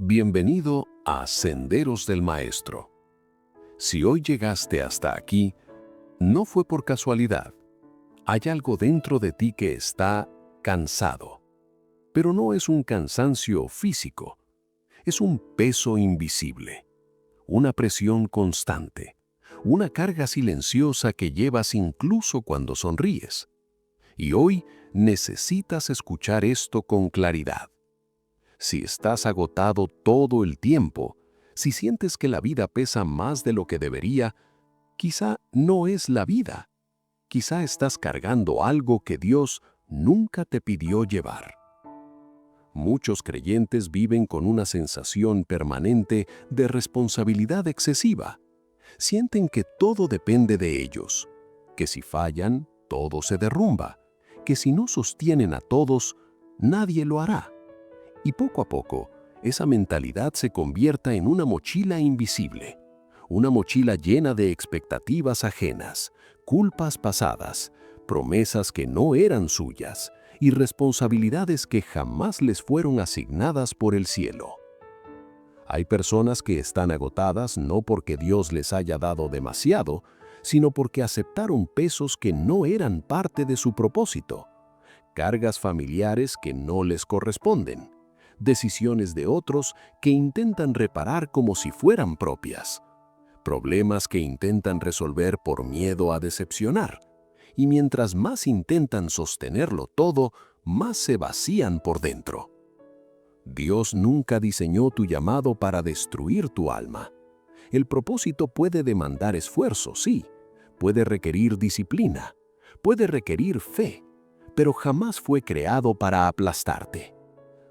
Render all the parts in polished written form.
Bienvenido a Senderos del Maestro. Si hoy llegaste hasta aquí, no fue por casualidad. Hay algo dentro de ti que está cansado. Pero no es un cansancio físico, es un peso invisible, una presión constante, una carga silenciosa que llevas incluso cuando sonríes. Y hoy necesitas escuchar esto con claridad. Si estás agotado todo el tiempo, si sientes que la vida pesa más de lo que debería, quizá no es la vida. Quizá estás cargando algo que Dios nunca te pidió llevar. Muchos creyentes viven con una sensación permanente de responsabilidad excesiva. Sienten que todo depende de ellos, que si fallan, todo se derrumba, que si no sostienen a todos, nadie lo hará. Y poco a poco, esa mentalidad se convierta en una mochila invisible, una mochila llena de expectativas ajenas, culpas pasadas, promesas que no eran suyas y responsabilidades que jamás les fueron asignadas por el cielo. Hay personas que están agotadas no porque Dios les haya dado demasiado, sino porque aceptaron pesos que no eran parte de su propósito, cargas familiares que no les corresponden, decisiones de otros que intentan reparar como si fueran propias, problemas que intentan resolver por miedo a decepcionar, y mientras más intentan sostenerlo todo, más se vacían por dentro. Dios nunca diseñó tu llamado para destruir tu alma. El propósito puede demandar esfuerzo, sí, puede requerir disciplina, puede requerir fe, pero jamás fue creado para aplastarte.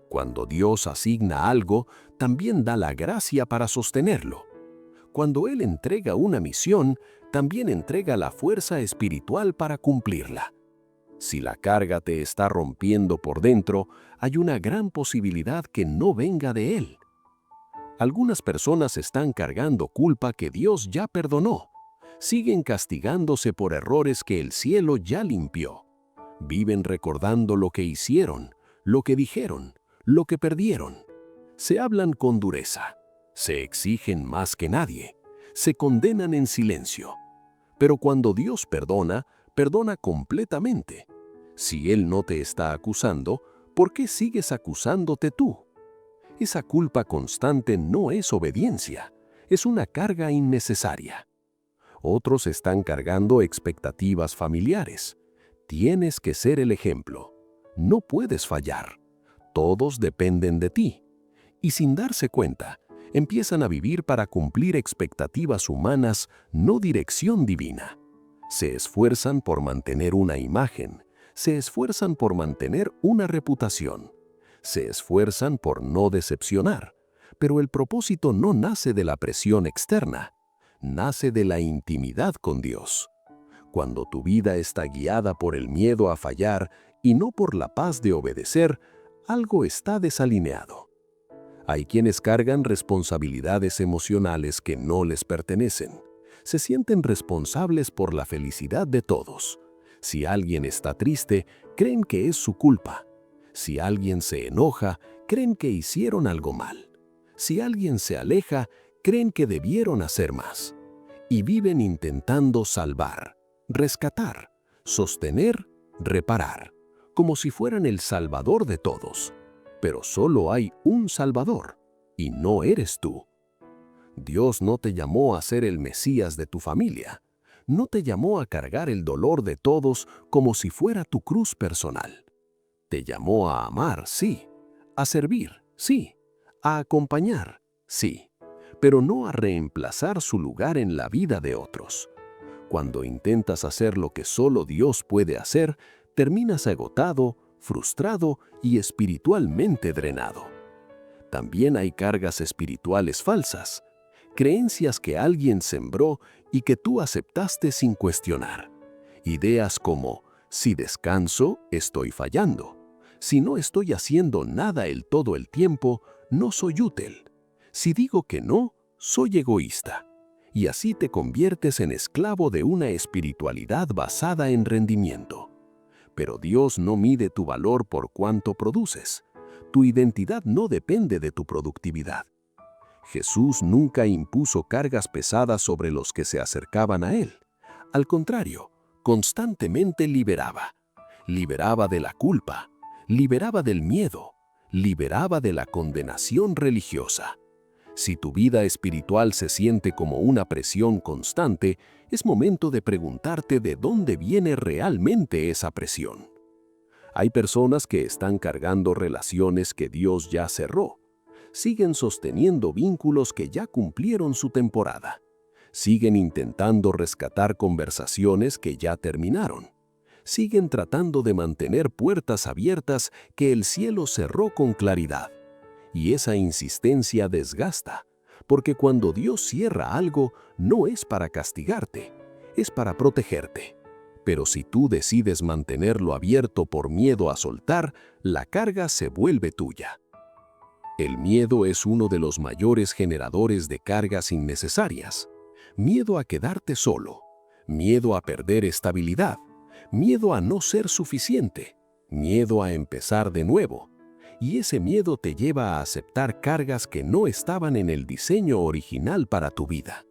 Cuando Dios asigna algo, también da la gracia para sostenerlo. Cuando Él entrega una misión, también entrega la fuerza espiritual para cumplirla. Si la carga te está rompiendo por dentro, hay una gran posibilidad que no venga de Él. Algunas personas están cargando culpa que Dios ya perdonó. Siguen castigándose por errores que el cielo ya limpió. Viven recordando lo que hicieron, lo que dijeron, lo que perdieron. Se hablan con dureza, se exigen más que nadie, se condenan en silencio. Pero cuando Dios perdona, perdona completamente. Si Él no te está acusando, ¿por qué sigues acusándote tú? Esa culpa constante no es obediencia, es una carga innecesaria. Otros están cargando expectativas familiares. Tienes que ser el ejemplo. No puedes fallar. Todos dependen de ti. Y sin darse cuenta, empiezan a vivir para cumplir expectativas humanas, no dirección divina. Se esfuerzan por mantener una imagen, se esfuerzan por mantener una reputación, se esfuerzan por no decepcionar, pero el propósito no nace de la presión externa, nace de la intimidad con Dios. Cuando tu vida está guiada por el miedo a fallar y no por la paz de obedecer, algo está desalineado. Hay quienes cargan responsabilidades emocionales que no les pertenecen. Se sienten responsables por la felicidad de todos. Si alguien está triste, creen que es su culpa. Si alguien se enoja, creen que hicieron algo mal. Si alguien se aleja, creen que debieron hacer más. Y viven intentando salvar, rescatar, sostener, reparar, como si fueran el salvador de todos. Pero solo hay un Salvador, y no eres tú. Dios no te llamó a ser el Mesías de tu familia. No te llamó a cargar el dolor de todos como si fuera tu cruz personal. Te llamó a amar, sí, a servir, sí, a acompañar, sí, pero no a reemplazar su lugar en la vida de otros. Cuando intentas hacer lo que solo Dios puede hacer, terminas agotado, frustrado y espiritualmente drenado. También hay cargas espirituales falsas, creencias que alguien sembró y que tú aceptaste sin cuestionar. Ideas como, si descanso, estoy fallando. Si no estoy haciendo nada todo el tiempo, no soy útil. Si digo que no, soy egoísta. Y así te conviertes en esclavo de una espiritualidad basada en rendimiento. Pero Dios no mide tu valor por cuánto produces. Tu identidad no depende de tu productividad. Jesús nunca impuso cargas pesadas sobre los que se acercaban a Él. Al contrario, constantemente liberaba. Liberaba de la culpa, liberaba del miedo, liberaba de la condenación religiosa. Si tu vida espiritual se siente como una presión constante, es momento de preguntarte de dónde viene realmente esa presión. Hay personas que están cargando relaciones que Dios ya cerró. Siguen sosteniendo vínculos que ya cumplieron su temporada. Siguen intentando rescatar conversaciones que ya terminaron. Siguen tratando de mantener puertas abiertas que el cielo cerró con claridad. Y esa insistencia desgasta, porque cuando Dios cierra algo, no es para castigarte, es para protegerte. Pero si tú decides mantenerlo abierto por miedo a soltar, la carga se vuelve tuya. El miedo es uno de los mayores generadores de cargas innecesarias. Miedo a quedarte solo, miedo a perder estabilidad, miedo a no ser suficiente, miedo a empezar de nuevo. Y ese miedo te lleva a aceptar cargas que no estaban en el diseño original para tu vida.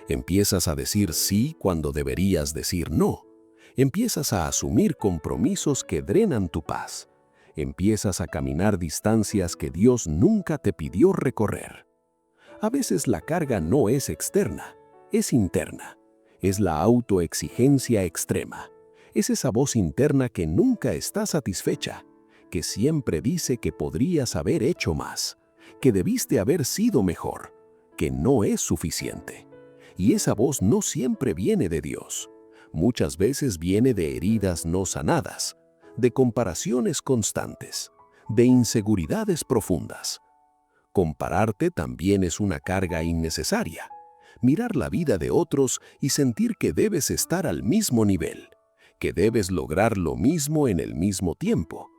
Empiezas a decir sí cuando deberías decir no. Empiezas a asumir compromisos que drenan tu paz. Empiezas a caminar distancias que Dios nunca te pidió recorrer. A veces la carga no es externa, es interna. Es la autoexigencia extrema. Es esa voz interna que nunca está satisfecha, que siempre dice que podrías haber hecho más, que debiste haber sido mejor, que no es suficiente. Y esa voz no siempre viene de Dios. Muchas veces viene de heridas no sanadas, de comparaciones constantes, de inseguridades profundas. Compararte también es una carga innecesaria. Mirar la vida de otros y sentir que debes estar al mismo nivel, que debes lograr lo mismo en el mismo tiempo,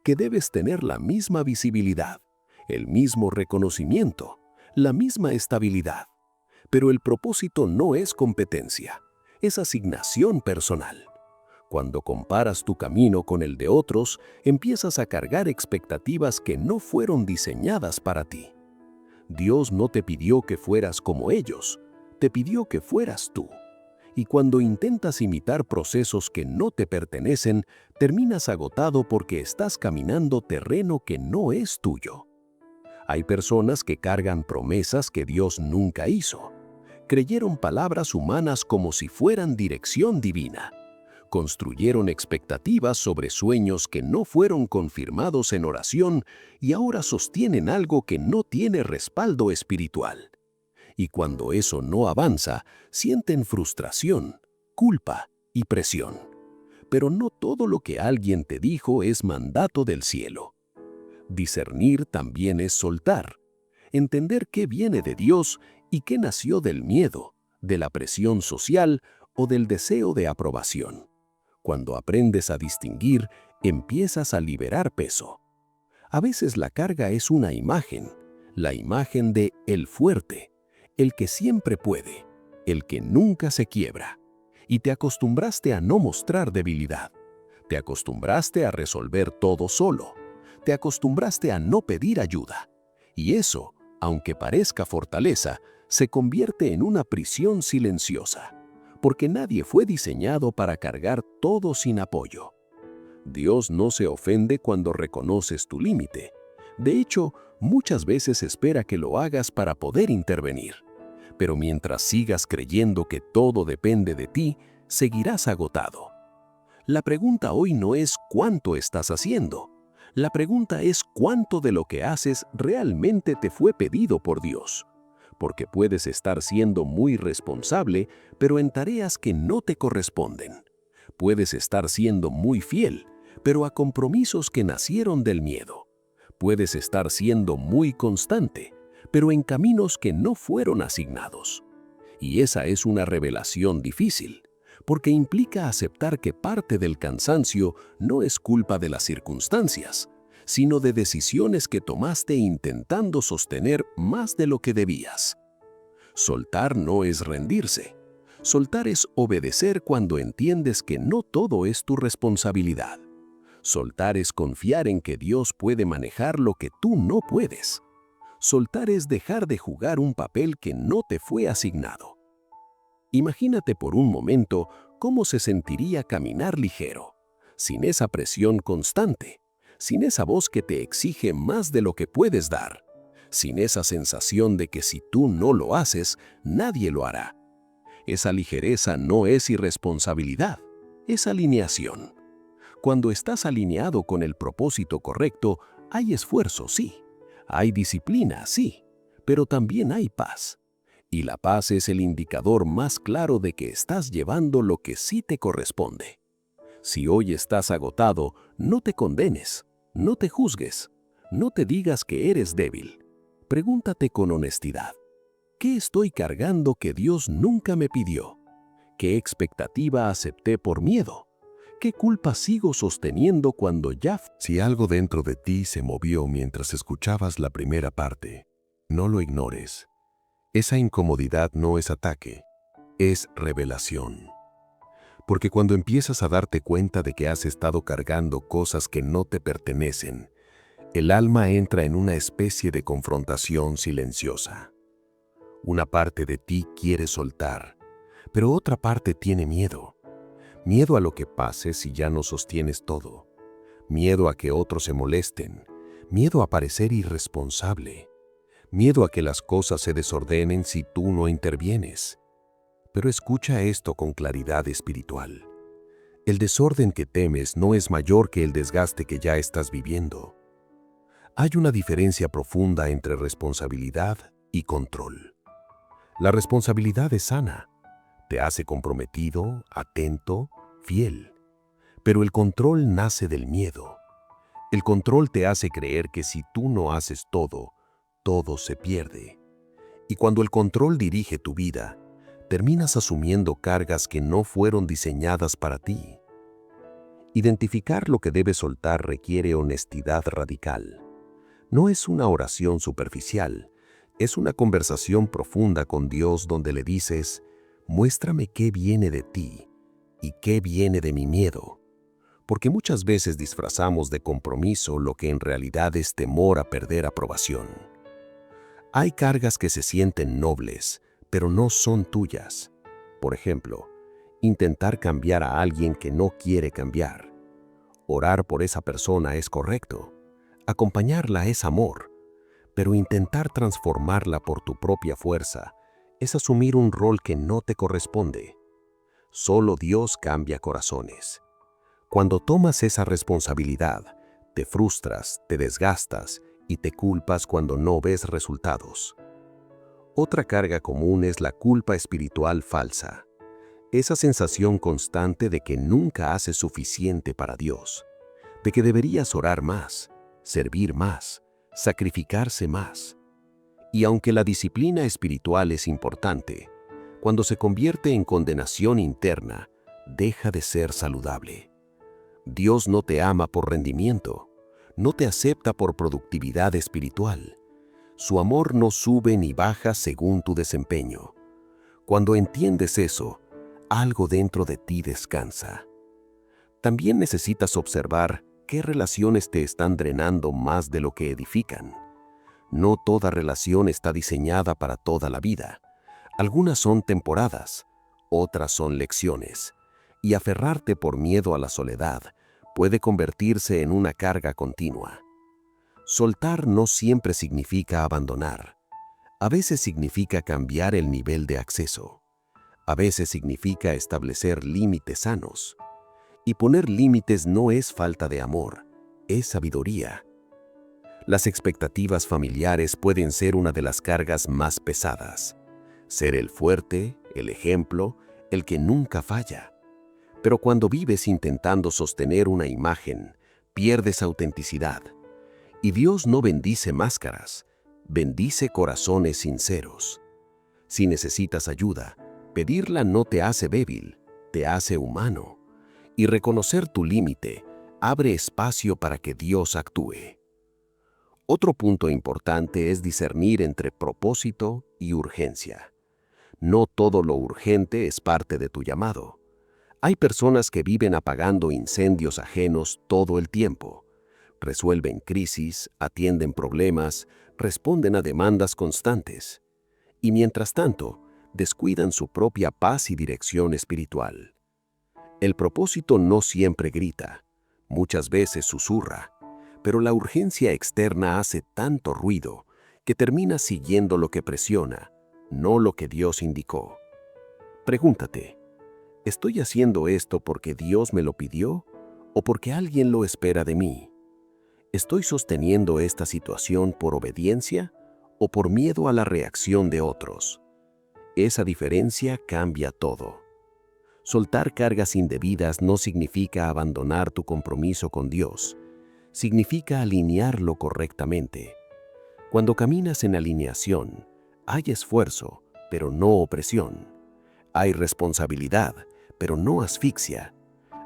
que debes tener la misma visibilidad, el mismo reconocimiento, la misma estabilidad. Pero el propósito no es competencia, es asignación personal. Cuando comparas tu camino con el de otros, empiezas a cargar expectativas que no fueron diseñadas para ti. Dios no te pidió que fueras como ellos, te pidió que fueras tú. Y cuando intentas imitar procesos que no te pertenecen, terminas agotado porque estás caminando terreno que no es tuyo. Hay personas que cargan promesas que Dios nunca hizo. Creyeron palabras humanas como si fueran dirección divina. Construyeron expectativas sobre sueños que no fueron confirmados en oración y ahora sostienen algo que no tiene respaldo espiritual. Y cuando eso no avanza, sienten frustración, culpa y presión. Pero no todo lo que alguien te dijo es mandato del cielo. Discernir también es soltar, entender qué viene de Dios y qué nació del miedo, de la presión social o del deseo de aprobación. Cuando aprendes a distinguir, empiezas a liberar peso. A veces la carga es una imagen, la imagen de el fuerte, el que siempre puede, el que nunca se quiebra. Y te acostumbraste a no mostrar debilidad. Te acostumbraste a resolver todo solo. Te acostumbraste a no pedir ayuda. Y eso, aunque parezca fortaleza, se convierte en una prisión silenciosa, porque nadie fue diseñado para cargar todo sin apoyo. Dios no se ofende cuando reconoces tu límite. De hecho, muchas veces espera que lo hagas para poder intervenir. Pero mientras sigas creyendo que todo depende de ti, seguirás agotado. La pregunta hoy no es cuánto estás haciendo. La pregunta es cuánto de lo que haces realmente te fue pedido por Dios. Porque puedes estar siendo muy responsable, pero en tareas que no te corresponden. Puedes estar siendo muy fiel, pero a compromisos que nacieron del miedo. Puedes estar siendo muy constante, pero en caminos que no fueron asignados. Y esa es una revelación difícil, porque implica aceptar que parte del cansancio no es culpa de las circunstancias, sino de decisiones que tomaste intentando sostener más de lo que debías. Soltar no es rendirse. Soltar es obedecer cuando entiendes que no todo es tu responsabilidad. Soltar es confiar en que Dios puede manejar lo que tú no puedes. Soltar es dejar de jugar un papel que no te fue asignado. Imagínate por un momento cómo se sentiría caminar ligero, sin esa presión constante, sin esa voz que te exige más de lo que puedes dar, sin esa sensación de que si tú no lo haces, nadie lo hará. Esa ligereza no es irresponsabilidad, es alineación. Cuando estás alineado con el propósito correcto, hay esfuerzo, sí. Hay disciplina, sí. Pero también hay paz. Y la paz es el indicador más claro de que estás llevando lo que sí te corresponde. Si hoy estás agotado, no te condenes, no te juzgues, no te digas que eres débil. Pregúntate con honestidad, ¿qué estoy cargando que Dios nunca me pidió? ¿Qué expectativa acepté por miedo? ¿Qué culpa sigo sosteniendo cuando ya... Si algo dentro de ti se movió mientras escuchabas la primera parte, no lo ignores. Esa incomodidad no es ataque, es revelación. Porque cuando empiezas a darte cuenta de que has estado cargando cosas que no te pertenecen, el alma entra en una especie de confrontación silenciosa. Una parte de ti quiere soltar, pero otra parte tiene miedo. Miedo a lo que pase si ya no sostienes todo. Miedo a que otros se molesten. Miedo a parecer irresponsable. Miedo a que las cosas se desordenen si tú no intervienes. Pero escucha esto con claridad espiritual. El desorden que temes no es mayor que el desgaste que ya estás viviendo. Hay una diferencia profunda entre responsabilidad y control. La responsabilidad es sana. Te hace comprometido, atento, fiel. Pero el control nace del miedo. El control te hace creer que si tú no haces todo, todo se pierde. Y cuando el control dirige tu vida, terminas asumiendo cargas que no fueron diseñadas para ti. Identificar lo que debes soltar requiere honestidad radical. No es una oración superficial, es una conversación profunda con Dios donde le dices: muéstrame qué viene de ti y qué viene de mi miedo. Porque muchas veces disfrazamos de compromiso lo que en realidad es temor a perder aprobación. Hay cargas que se sienten nobles, pero no son tuyas. Por ejemplo, intentar cambiar a alguien que no quiere cambiar. Orar por esa persona es correcto. Acompañarla es amor. Pero intentar transformarla por tu propia fuerza es asumir un rol que no te corresponde. Solo Dios cambia corazones. Cuando tomas esa responsabilidad, te frustras, te desgastas y te culpas cuando no ves resultados. Otra carga común es la culpa espiritual falsa. Esa sensación constante de que nunca haces suficiente para Dios, de que deberías orar más, servir más, sacrificarse más. Y aunque la disciplina espiritual es importante, cuando se convierte en condenación interna, deja de ser saludable. Dios no te ama por rendimiento, no te acepta por productividad espiritual. Su amor no sube ni baja según tu desempeño. Cuando entiendes eso, algo dentro de ti descansa. También necesitas observar qué relaciones te están drenando más de lo que edifican. No toda relación está diseñada para toda la vida. Algunas son temporadas, otras son lecciones. Y aferrarte por miedo a la soledad puede convertirse en una carga continua. Soltar no siempre significa abandonar. A veces significa cambiar el nivel de acceso. A veces significa establecer límites sanos. Y poner límites no es falta de amor, es sabiduría. Las expectativas familiares pueden ser una de las cargas más pesadas. Ser el fuerte, el ejemplo, el que nunca falla. Pero cuando vives intentando sostener una imagen, pierdes autenticidad. Y Dios no bendice máscaras, bendice corazones sinceros. Si necesitas ayuda, pedirla no te hace débil, te hace humano. Y reconocer tu límite abre espacio para que Dios actúe. Otro punto importante es discernir entre propósito y urgencia. No todo lo urgente es parte de tu llamado. Hay personas que viven apagando incendios ajenos todo el tiempo. Resuelven crisis, atienden problemas, responden a demandas constantes. Y mientras tanto, descuidan su propia paz y dirección espiritual. El propósito no siempre grita, muchas veces susurra, pero la urgencia externa hace tanto ruido que termina siguiendo lo que presiona, no lo que Dios indicó. Pregúntate, ¿estoy haciendo esto porque Dios me lo pidió o porque alguien lo espera de mí? ¿Estoy sosteniendo esta situación por obediencia o por miedo a la reacción de otros? Esa diferencia cambia todo. Soltar cargas indebidas no significa abandonar tu compromiso con Dios, significa alinearlo correctamente. Cuando caminas en alineación, hay esfuerzo, pero no opresión. Hay responsabilidad, pero no asfixia.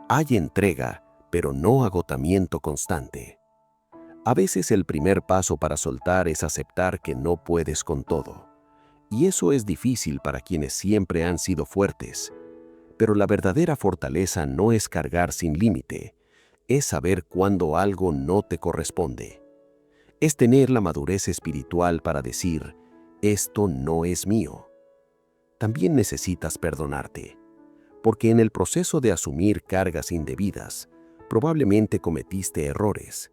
Hay entrega, pero no agotamiento constante. A veces el primer paso para soltar es aceptar que no puedes con todo. Y eso es difícil para quienes siempre han sido fuertes. Pero la verdadera fortaleza no es cargar sin límite, es saber cuándo algo no te corresponde. Es tener la madurez espiritual para decir, esto no es mío. También necesitas perdonarte, porque en el proceso de asumir cargas indebidas, probablemente cometiste errores.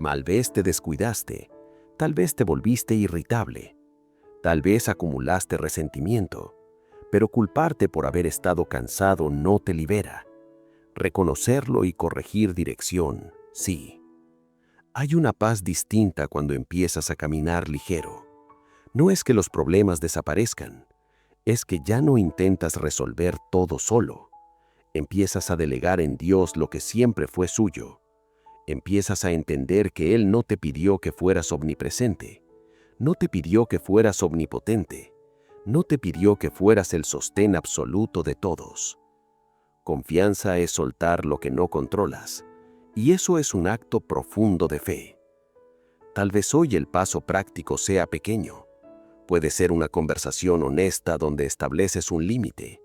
Tal vez te descuidaste, tal vez te volviste irritable, tal vez acumulaste resentimiento, pero culparte por haber estado cansado no te libera. Reconocerlo y corregir dirección, sí. Hay una paz distinta cuando empiezas a caminar ligero. No es que los problemas desaparezcan, es que ya no intentas resolver todo solo. Empiezas a delegar en Dios lo que siempre fue suyo. Empiezas a entender que Él no te pidió que fueras omnipresente, no te pidió que fueras omnipotente, no te pidió que fueras el sostén absoluto de todos. Confianza es soltar lo que no controlas, y eso es un acto profundo de fe. Tal vez hoy el paso práctico sea pequeño. Puede ser una conversación honesta donde estableces un límite.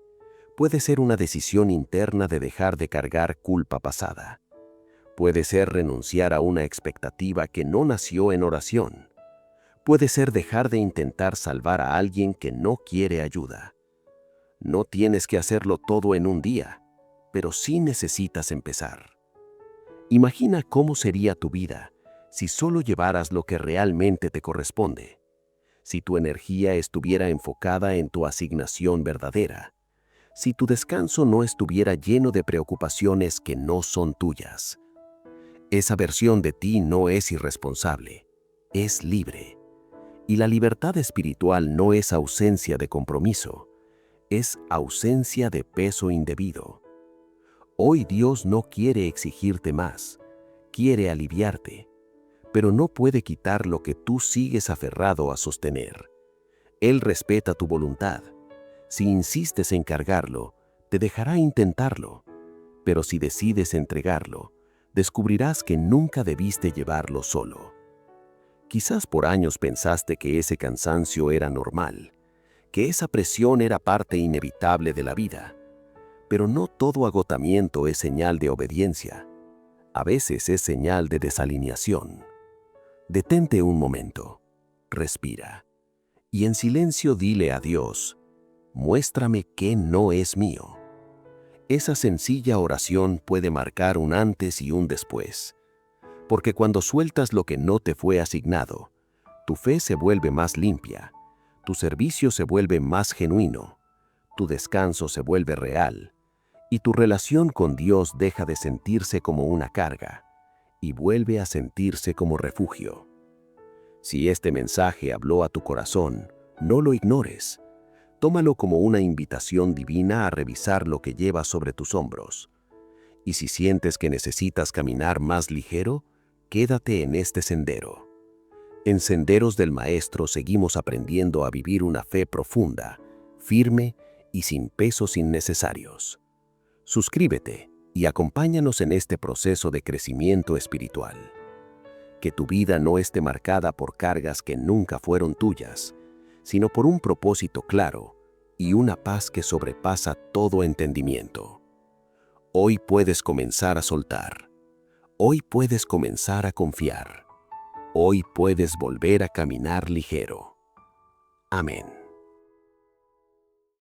Puede ser una decisión interna de dejar de cargar culpa pasada. Puede ser renunciar a una expectativa que no nació en oración. Puede ser dejar de intentar salvar a alguien que no quiere ayuda. No tienes que hacerlo todo en un día, pero sí necesitas empezar. Imagina cómo sería tu vida si solo llevaras lo que realmente te corresponde, si tu energía estuviera enfocada en tu asignación verdadera, si tu descanso no estuviera lleno de preocupaciones que no son tuyas. Esa versión de ti no es irresponsable, es libre. Y la libertad espiritual no es ausencia de compromiso, es ausencia de peso indebido. Hoy Dios no quiere exigirte más, quiere aliviarte, pero no puede quitar lo que tú sigues aferrado a sostener. Él respeta tu voluntad. Si insistes en cargarlo, te dejará intentarlo, pero si decides entregarlo, descubrirás que nunca debiste llevarlo solo. Quizás por años pensaste que ese cansancio era normal, que esa presión era parte inevitable de la vida. Pero no todo agotamiento es señal de obediencia. A veces es señal de desalineación. Detente un momento, respira, y en silencio dile a Dios, muéstrame qué no es mío. Esa sencilla oración puede marcar un antes y un después, porque cuando sueltas lo que no te fue asignado, tu fe se vuelve más limpia, tu servicio se vuelve más genuino, tu descanso se vuelve real, y tu relación con Dios deja de sentirse como una carga y vuelve a sentirse como refugio. Si este mensaje habló a tu corazón, no lo ignores. Tómalo como una invitación divina a revisar lo que llevas sobre tus hombros. Y si sientes que necesitas caminar más ligero, quédate en este sendero. En Senderos del Maestro seguimos aprendiendo a vivir una fe profunda, firme y sin pesos innecesarios. Suscríbete y acompáñanos en este proceso de crecimiento espiritual. Que tu vida no esté marcada por cargas que nunca fueron tuyas, sino por un propósito claro y una paz que sobrepasa todo entendimiento. Hoy puedes comenzar a soltar. Hoy puedes comenzar a confiar. Hoy puedes volver a caminar ligero. Amén.